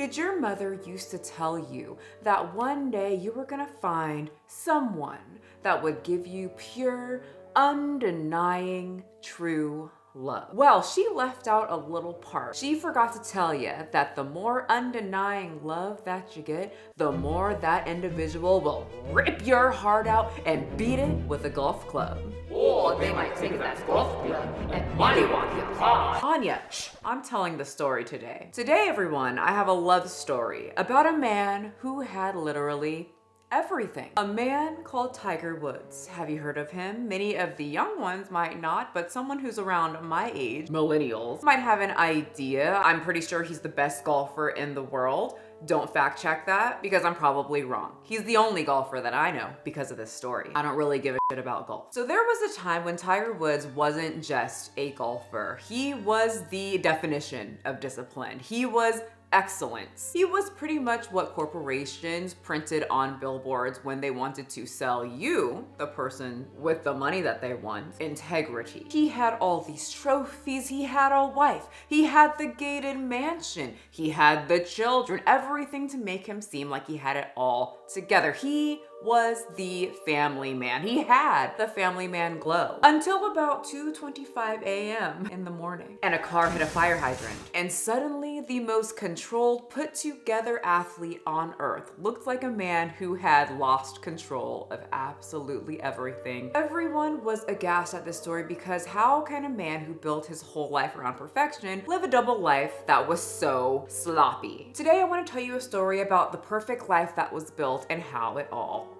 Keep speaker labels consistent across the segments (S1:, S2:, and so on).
S1: Did your mother used to tell you that one day you were gonna find someone that would give you pure, undenying, true love? Well, she left out a little part. She forgot to tell you that the more undenying love that you get, the more that individual will rip your heart out and beat it with a golf club.
S2: Or they might take that golf club and mollywop your car.
S1: Anya, I'm telling the story today. Today, everyone, I have a love story about a man who had literally everything. A man called Tiger Woods. Have you heard of him? Many of the young ones might not, but someone who's around my age, millennials, might have an idea. I'm pretty sure he's the best golfer in the world. Don't fact check that because I'm probably wrong. He's the only golfer that I know because of this story. I don't really give a shit about golf. So there was a time when Tiger Woods wasn't just a golfer. He was the definition of discipline. He was excellence. He was pretty much what corporations printed on billboards when they wanted to sell you, the person with the money that they want, integrity. He had all these trophies. He had a wife. He had the gated mansion. He had the children, everything to make him seem like he had it all together. He was the family man. He had the family man glow until about 2:25 a.m. in the morning, and a car hit a fire hydrant, and suddenly the most controlled, put together athlete on earth looked like a man who had lost control of absolutely everything. Everyone was aghast at this story because how can a man who built his whole life around perfection live a double life that was so sloppy? Today I want to tell you a story about the perfect life that was built and how it all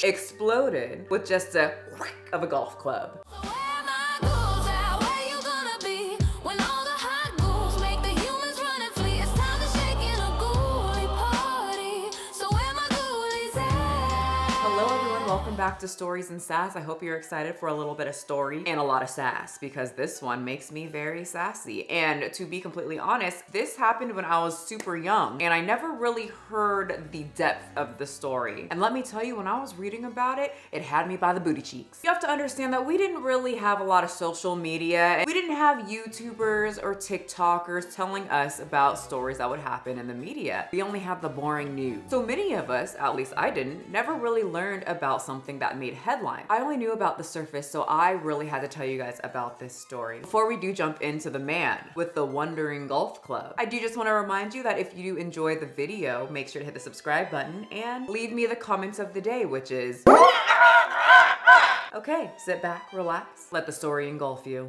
S1: exploded with just a whack of a golf club. Welcome back to Stories and Sass. I hope you're excited for a little bit of story and a lot of sass because this one makes me very sassy. And to be completely honest, this happened when I was super young and I never really heard the depth of the story. And let me tell you, when I was reading about it, it had me by the booty cheeks. You have to understand that we didn't really have a lot of social media. We didn't have YouTubers or TikTokers telling us about stories that would happen in the media. We only had the boring news. So many of us, at least I didn't, never really learned about something that made headlines. I only knew about the surface, so I really had to tell you guys about this story. Before we do jump into the man with the wandering golf club, I do just want to remind you that if you enjoy the video, make sure to hit the subscribe button and leave me the comments of the day, which is okay, sit back, relax, let the story engulf you.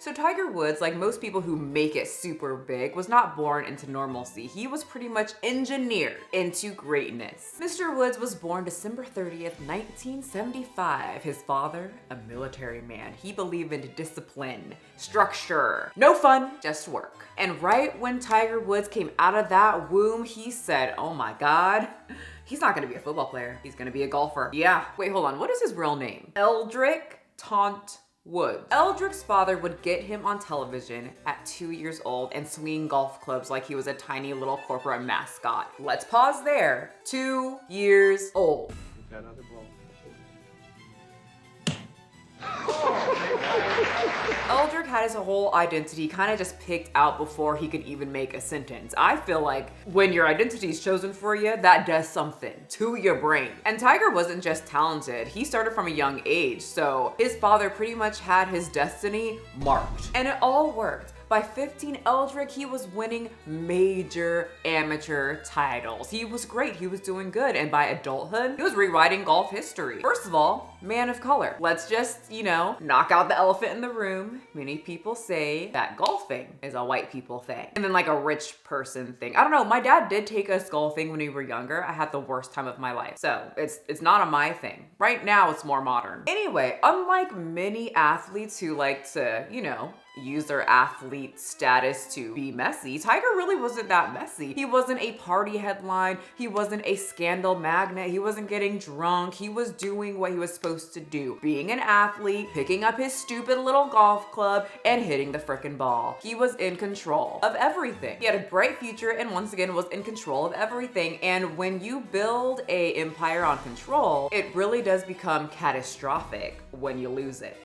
S1: So Tiger Woods, like most people who make it super big, was not born into normalcy. He was pretty much engineered into greatness. Mr. Woods was born December 30th, 1975. His father, a military man. He believed in discipline, structure, no fun, just work. And right when Tiger Woods came out of that womb, he said, oh my God, he's not gonna be a football player. He's gonna be a golfer. Yeah, wait, hold on. What is his real name? Eldrick Taunt Woods. Eldrick's father would get him on television at 2 years old and swinging golf clubs like he was a tiny little corporate mascot. Let's pause there. 2 years old.
S3: Another blow.
S1: Eldrick had his whole identity kind of just picked out before he could even make a sentence. I feel like when your identity is chosen for you, that does something to your brain. And Tiger wasn't just talented, he started from a young age, so his father pretty much had his destiny marked. And it all worked. By 15, Eldrick, he was winning major amateur titles. He was great, he was doing good, and by adulthood, he was rewriting golf history. First of all, man of color. Let's just, knock out the elephant in the room. Many people say that golfing is a white people thing, and then like a rich person thing. I don't know, my dad did take us golfing when we were younger. I had the worst time of my life, so it's not a my thing. Right now, it's more modern. Anyway, unlike many athletes who like to, use their athlete status to be messy, Tiger really wasn't that messy. He wasn't a party headline. He wasn't a scandal magnet. He wasn't getting drunk. He was doing what he was supposed to do. Being an athlete, picking up his stupid little golf club, and hitting the frickin' ball. He was in control of everything. He had a bright future and once again was in control of everything. And when you build a empire on control, it really does become catastrophic when you lose it.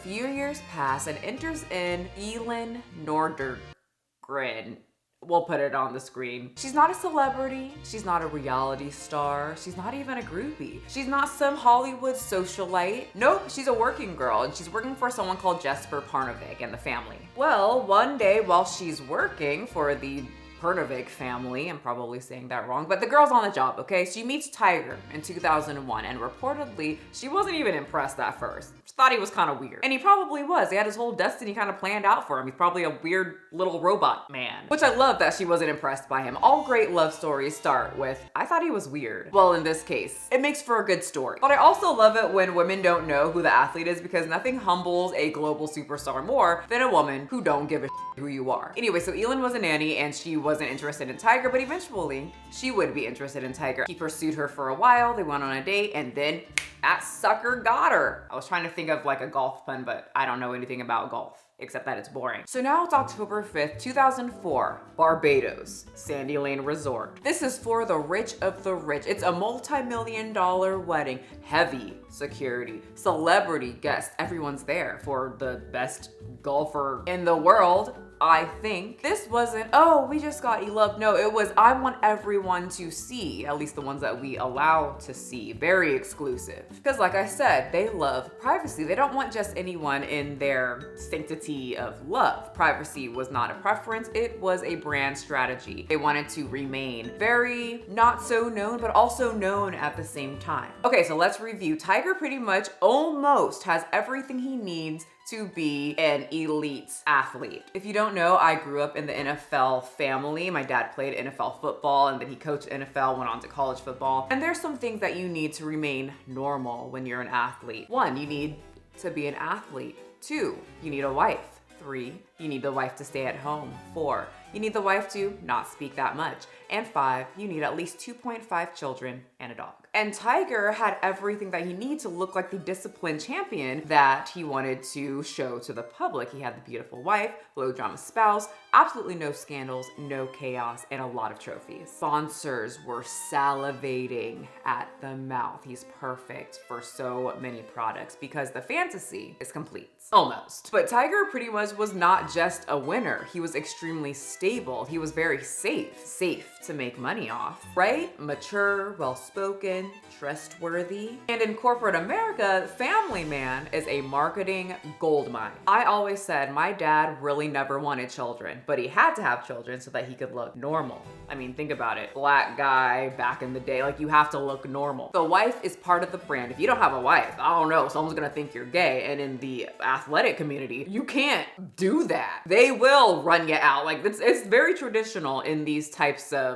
S1: few years pass and enters in Elin Nordegren. We'll put it on the screen. She's not a celebrity. She's not a reality star. She's not even a groupie. She's not some Hollywood socialite. Nope, she's a working girl, and she's working for someone called Jesper Parnevik and the family. Well, one day while she's working for the Parnevik family, I'm probably saying that wrong, but the girl's on the job, okay? She meets Tiger in 2001, and reportedly, she wasn't even impressed at first. She thought he was kind of weird. And he probably was. He had his whole destiny kind of planned out for him. He's probably a weird little robot man. Which I love that she wasn't impressed by him. All great love stories start with, I thought he was weird. Well, in this case, it makes for a good story. But I also love it when women don't know who the athlete is, because nothing humbles a global superstar more than a woman who don't give a shit who you are. Anyway, so Elin was a nanny, and she wasn't interested in Tiger, but eventually she would be interested in Tiger. He pursued her for a while, they went on a date, and then that sucker got her. I was trying to think of like a golf pun, but I don't know anything about golf, except that it's boring. So now it's October 5th, 2004, Barbados, Sandy Lane Resort. This is for the rich of the rich. It's a multi-million-dollar wedding, heavy security, celebrity guests. Everyone's there for the best golfer in the world. I think this wasn't, oh, we just got eloped. No, it was, I want everyone to see, at least the ones that we allow to see, very exclusive. Because like I said, they love privacy. They don't want just anyone in their sanctity of love. Privacy was not a preference, it was a brand strategy. They wanted to remain very not so known, but also known at the same time. Okay, so let's review. Tiger pretty much almost has everything he needs to be an elite athlete. If you don't know, I grew up in the NFL family. My dad played NFL football, and then he coached NFL, went on to college football. And there's some things that you need to remain normal when you're an athlete. 1, you need to be an athlete. 2, you need a wife. 3, you need the wife to stay at home. 4, you need the wife to not speak that much. And 5, you need at least 2.5 children and a dog. And Tiger had everything that he needed to look like the disciplined champion that he wanted to show to the public. He had the beautiful wife, low drama spouse, absolutely no scandals, no chaos, and a lot of trophies. Sponsors were salivating at the mouth. He's perfect for so many products because the fantasy is complete. Almost. But Tiger pretty much was not just a winner. He was extremely stable. He was very safe to make money off, right? Mature, well-spoken, trustworthy. And in corporate America, family man is a marketing goldmine. I always said my dad really never wanted children, but he had to have children so that he could look normal. I mean, think about it. Black guy back in the day, like you have to look normal. The wife is part of the brand. If you don't have a wife, I don't know, someone's gonna think you're gay. And in the athletic community, you can't do that. They will run you out. Like it's very traditional in these types of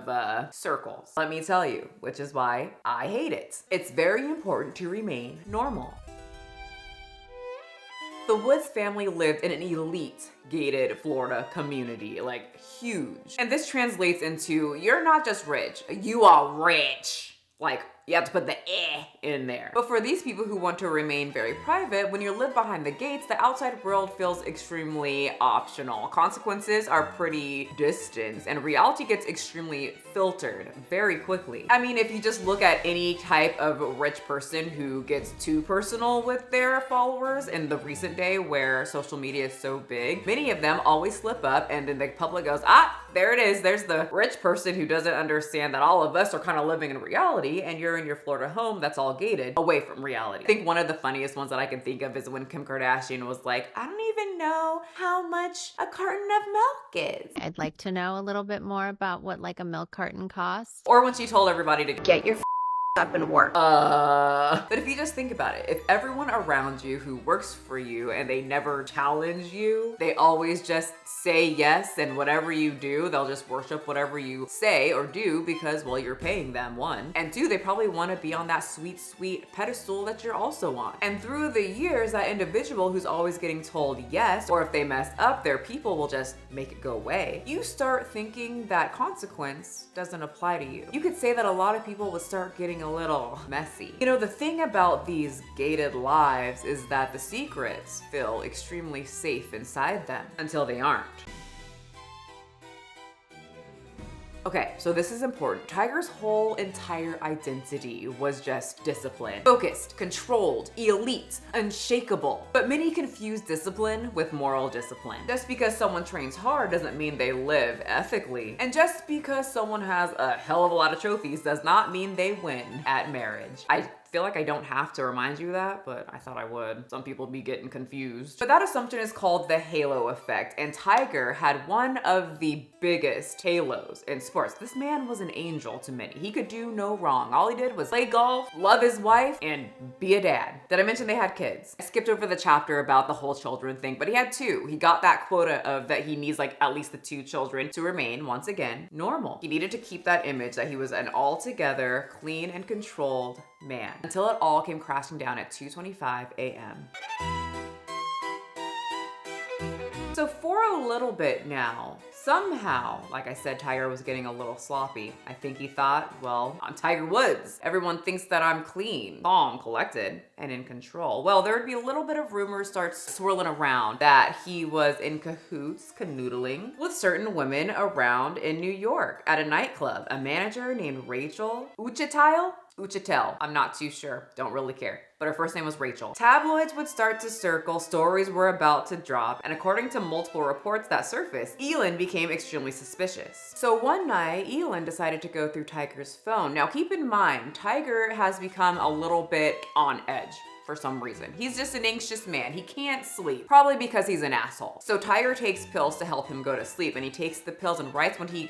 S1: circles. Let me tell you, which is why I hate it. It's very important to remain normal. The Woods family lived in an elite gated Florida community, like huge. And this translates into, you're not just rich, you are rich. Like, you have to put the in there. But for these people who want to remain very private, when you live behind the gates, the outside world feels extremely optional. Consequences are pretty distant, and reality gets extremely filtered very quickly. I mean, if you just look at any type of rich person who gets too personal with their followers in the recent day where social media is so big, many of them always slip up, and then the public goes, there it is. There's the rich person who doesn't understand that all of us are kind of living in reality, and you're in your Florida home that's all gated away from reality. I think one of the funniest ones that I can think of is when Kim Kardashian was like, I don't even know how much a carton of milk is.
S3: I'd like to know a little bit more about what like a milk carton costs.
S1: Or when she told everybody to
S4: Get your up and work.
S1: But if you just think about it, if everyone around you who works for you and they never challenge you, they always just say yes, and whatever you do, they'll just worship whatever you say or do because, well, you're paying them, 1. And 2, they probably want to be on that sweet, sweet pedestal that you're also on. And through the years, that individual who's always getting told yes, or if they mess up, their people will just make it go away. You start thinking that consequence doesn't apply to you. You could say that a lot of people would start getting a little messy. You know, the thing about these gated lives is that the secrets feel extremely safe inside them until they aren't. Okay, so this is important. Tiger's whole entire identity was just discipline. Focused, controlled, elite, unshakable. But many confuse discipline with moral discipline. Just because someone trains hard doesn't mean they live ethically. And just because someone has a hell of a lot of trophies does not mean they win at marriage. I feel like I don't have to remind you that, but I thought I would. Some people be getting confused. But that assumption is called the halo effect, and Tiger had one of the biggest halos in sports. This man was an angel to many. He could do no wrong. All he did was play golf, love his wife, and be a dad. Did I mention they had kids? I skipped over the chapter about the whole children thing, but he had 2. He got that quota of that he needs like at least the 2 children to remain, once again, normal. He needed to keep that image that he was an altogether clean and controlled man, until it all came crashing down at 2:25 a.m. So for a little bit now, somehow, like I said, Tiger was getting a little sloppy. I think he thought, well, I'm Tiger Woods. Everyone thinks that I'm clean, calm, collected, and in control. Well, there would be a little bit of rumors start swirling around that he was in cahoots, canoodling with certain women around in New York at a nightclub. A manager named Rachel Uchitel, I'm not too sure, don't really care, but her first name was Rachel. Tabloids would start to circle, stories were about to drop, and according to multiple reports that surfaced, Elin became extremely suspicious. So one night, Elin decided to go through Tiger's phone. Now keep in mind, Tiger has become a little bit on edge for some reason. He's just an anxious man. He can't sleep, probably because he's an asshole. So Tiger takes pills to help him go to sleep, and he takes the pills, and right when he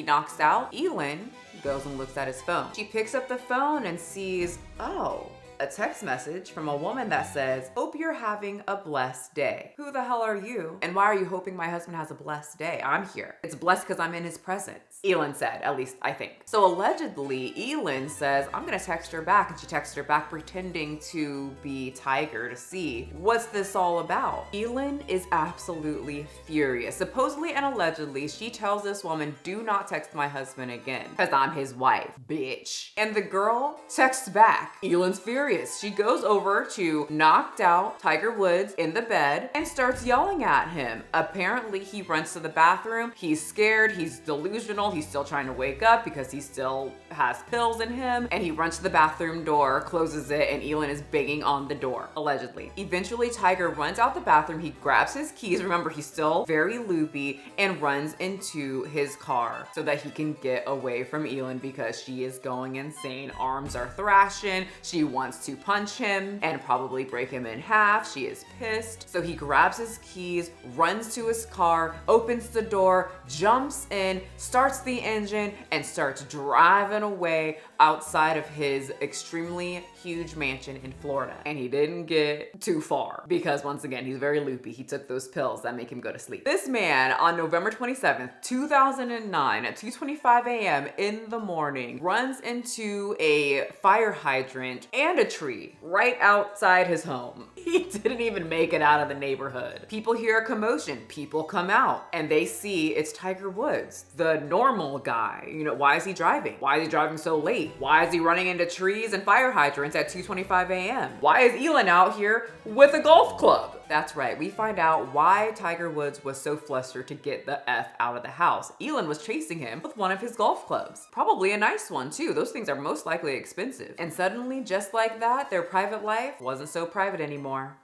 S1: knocks out, Elin goes and looks at his phone. She picks up the phone and sees, oh, a text message from a woman that says, "Hope you're having a blessed day. Who the hell are you? And why are you hoping my husband has a blessed day? I'm here. It's blessed because I'm in his presence." Elin said, at least I think. So allegedly, Elin says, "I'm gonna text her back." And she texts her back pretending to be Tiger to see, what's this all about? Elin is absolutely furious. Supposedly and allegedly, she tells this woman, "Do not text my husband again, because I'm his wife, bitch." And the girl texts back. Elin's furious. She goes over to knocked out Tiger Woods in the bed and starts yelling at him. Apparently, he runs to the bathroom. He's scared. He's delusional. He's still trying to wake up because he still has pills in him. And he runs to the bathroom door, closes it, and Elin is banging on the door, allegedly. Eventually, Tiger runs out the bathroom. He grabs his keys. Remember, he's still very loopy, and runs into his car so that he can get away from Elin because she is going insane. Arms are thrashing. She wants to punch him and probably break him in half. She is pissed. So he grabs his keys, runs to his car, opens the door, jumps in, starts the engine, and starts driving away outside of his extremely huge mansion in Florida. And he didn't get too far because, once again, he's very loopy. He took those pills that make him go to sleep. This man on November 27th, 2009 at 2:25 a.m. in the morning runs into a fire hydrant and a tree right outside his home. He didn't even make it out of the neighborhood. People hear a commotion. People come out and they see it's Tiger Woods, the normal guy. You know, why is he driving? Why is he driving so late? Why is he running into trees and fire hydrants at 2:25 a.m.? Why is Elin out here with a golf club? That's right, we find out why Tiger Woods was so flustered to get the F out of the house. Elin was chasing him with one of his golf clubs. Probably a nice one too. Those things are most likely expensive. And suddenly, just like that, their private life wasn't so private anymore.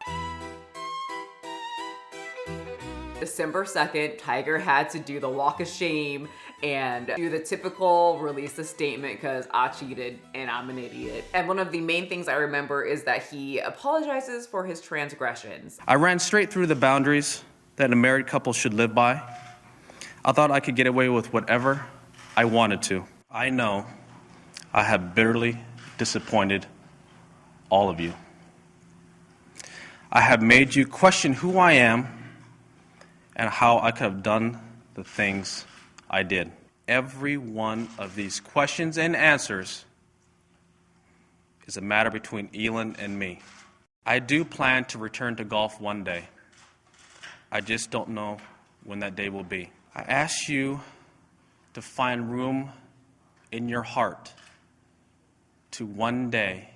S1: December 2nd, Tiger had to do the walk of shame and do the typical release a statement because I cheated and I'm an idiot. And one of the main things I remember is that he apologizes for his transgressions.
S5: "I ran straight through the boundaries that a married couple should live by. I thought I could get away with whatever I wanted to. I know I have bitterly disappointed all of you. I have made you question who I am and how I could have done the things I did. Every one of these questions and answers is a matter between Elin and me. I do plan to return to golf one day. I just don't know when that day will be. I ask you to find room in your heart to one day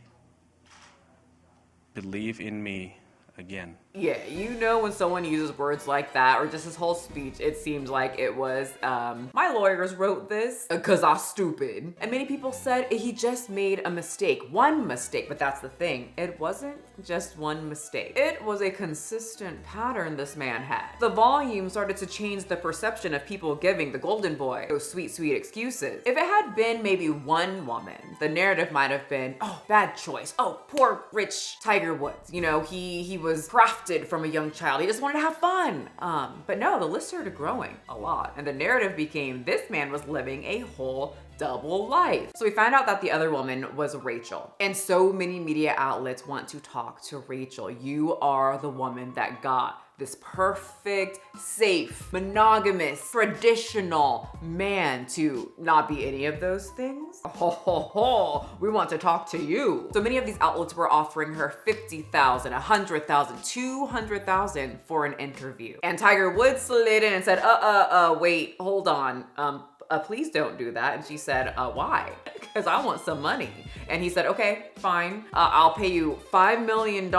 S5: believe in me again."
S1: Yeah, you know when someone uses words like that or just his whole speech, it seems like it was, my lawyers wrote this because I'm stupid. And many people said he just made a mistake, one mistake, but that's the thing. It wasn't just one mistake. It was a consistent pattern this man had. The volume started to change the perception of people giving the golden boy those sweet, sweet excuses. If it had been maybe one woman, the narrative might have been, oh, bad choice. Oh, poor rich Tiger Woods. You know, he was crafted from a young child. He just wanted to have fun. But no, the list started growing a lot. And the narrative became this man was living a whole double life. So we found out that the other woman was Rachel. And so many media outlets want to talk to Rachel. You are the woman that got this perfect, safe, monogamous, traditional man to not be any of those things. Ho, ho, ho. We want to talk to you. So many of these outlets were offering her $50,000, $100,000, $200,000 for an interview. And Tiger Woods slid in and said, wait, hold on. Please don't do that. And she said, why? Because I want some money. And he said, okay, fine. I'll pay you $5 million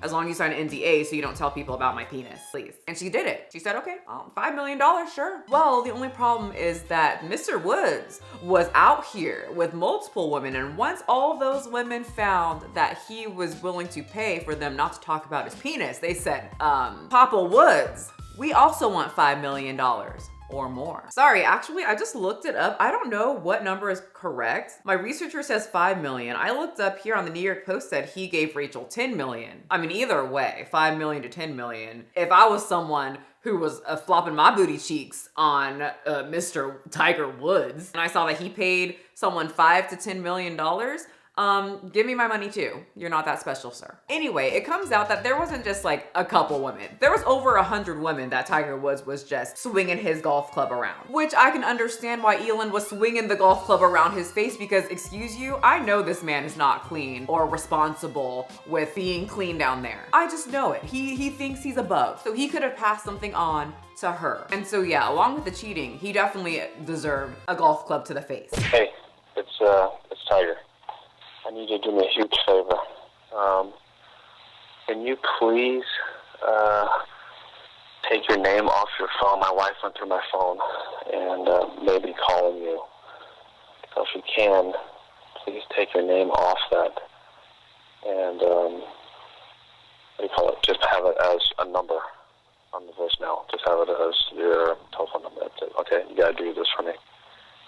S1: as long as you sign an NDA so you don't tell people about my penis, please. And she did it. She said, okay, $5 million, sure. Well, the only problem is that Mr. Woods was out here with multiple women, and once all those women found that he was willing to pay for them not to talk about his penis, they said, Papa Woods, we also want $5 million. Or more. Sorry, actually, I just looked it up. I don't know what number is correct. My researcher says 5 million. I looked up here on the New York Post said he gave Rachel 10 million. I mean, either way, 5 million to 10 million. If I was someone who was flopping my booty cheeks on Mr. Tiger Woods, and I saw that he paid someone $5 to $10 million, give me my money too. You're not that special, sir. Anyway, it comes out that there wasn't just like a couple women. There was over 100 women that Tiger Woods was just swinging his golf club around, which I can understand why Elin was swinging the golf club around his face because, excuse you, I know this man is not clean or responsible with being clean down there. I just know it. He thinks he's above. So he could have passed something on to her. And so yeah, along with the cheating, he definitely deserved a golf club to the face.
S6: Hey, it's Tiger. I need you to do me a huge favor. Can you please take your name off your phone? My wife went through my phone and maybe calling you. So if you can, please take your name off that and what do you call it? Just have it as a number on the voicemail. Just have it as your telephone number. That's it. Okay, you gotta do this for me.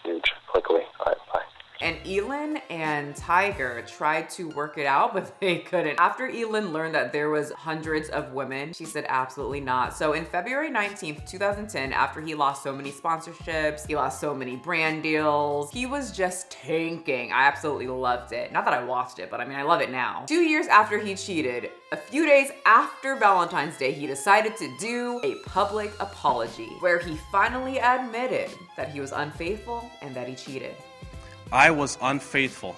S6: Huge. Quickly. All right, bye.
S1: And Elin and Tiger tried to work it out, but they couldn't. After Elin learned that there was hundreds of women, she said absolutely not. So in February 19th, 2010, after he lost so many sponsorships, he lost so many brand deals, he was just tanking. I absolutely loved it. Not that I watched it, but I mean, I love it now. 2 years after he cheated, a few days after Valentine's Day, he decided to do a public apology where he finally admitted that he was unfaithful and that he cheated.
S5: I was unfaithful.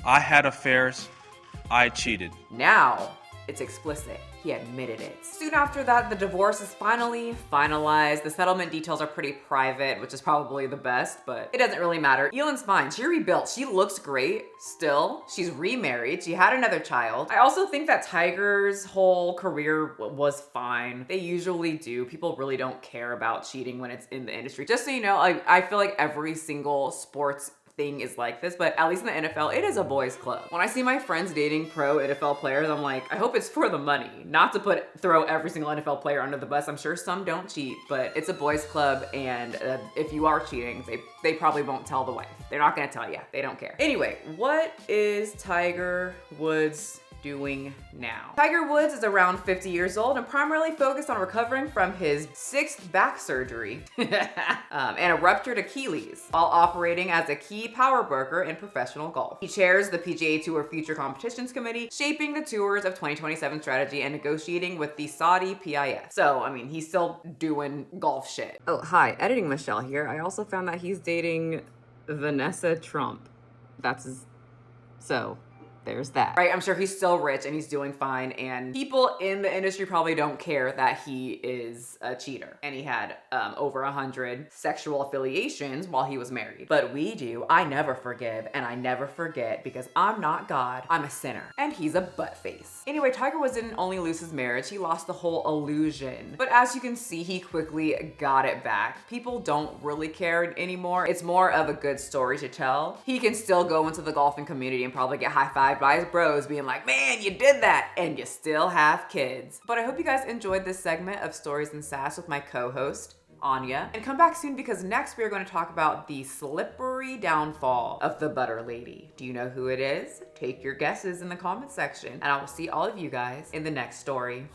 S5: I had affairs. I cheated.
S1: Now it's explicit. He admitted it. Soon after that, the divorce is finally finalized. The settlement details are pretty private, which is probably the best, but it doesn't really matter. Elin's fine. She rebuilt. She looks great still. She's remarried. She had another child. I also think that Tiger's whole career was fine. They usually do. People really don't care about cheating when it's in the industry. Just so you know, I feel like every single sports thing is like this, but at least in the NFL, it is a boys club. When I see my friends dating pro NFL players, I'm like, I hope it's for the money, not to throw every single NFL player under the bus. I'm sure some don't cheat, but it's a boys club, and if you are cheating, they probably won't tell the wife. They're not gonna tell you. They don't care. Anyway, what is Tiger Woods doing now? Tiger Woods is around 50 years old and primarily focused on recovering from his 6th back surgery and a ruptured Achilles while operating as a key power broker in professional golf. He chairs the PGA Tour Future Competitions Committee, shaping the tour's of 2027 strategy and negotiating with the Saudi PIF. So, I mean, he's still doing golf shit. Oh, hi, editing Michelle here. I also found that he's dating Vanessa Trump. That's his, so there's that, right? I'm sure he's still rich and he's doing fine, and people in the industry probably don't care that he is a cheater and he had over 100 sexual affiliations while he was married. But we do. I never forgive and I never forget, because I'm not God, I'm a sinner, and he's a butt face. Anyway, Tiger Woods didn't only lose his marriage, he lost the whole illusion. But as you can see, he quickly got it back. People don't really care anymore. It's more of a good story to tell. He can still go into the golfing community and probably get high-fived by his bros being like, man, you did that, and you still have kids. But I hope you guys enjoyed this segment of Stories and Sass with my co-host, Anya. And come back soon, because next we are going to talk about the slippery downfall of the butter lady. Do you know who it is? Take your guesses in the comment section, and I will see all of you guys in the next story.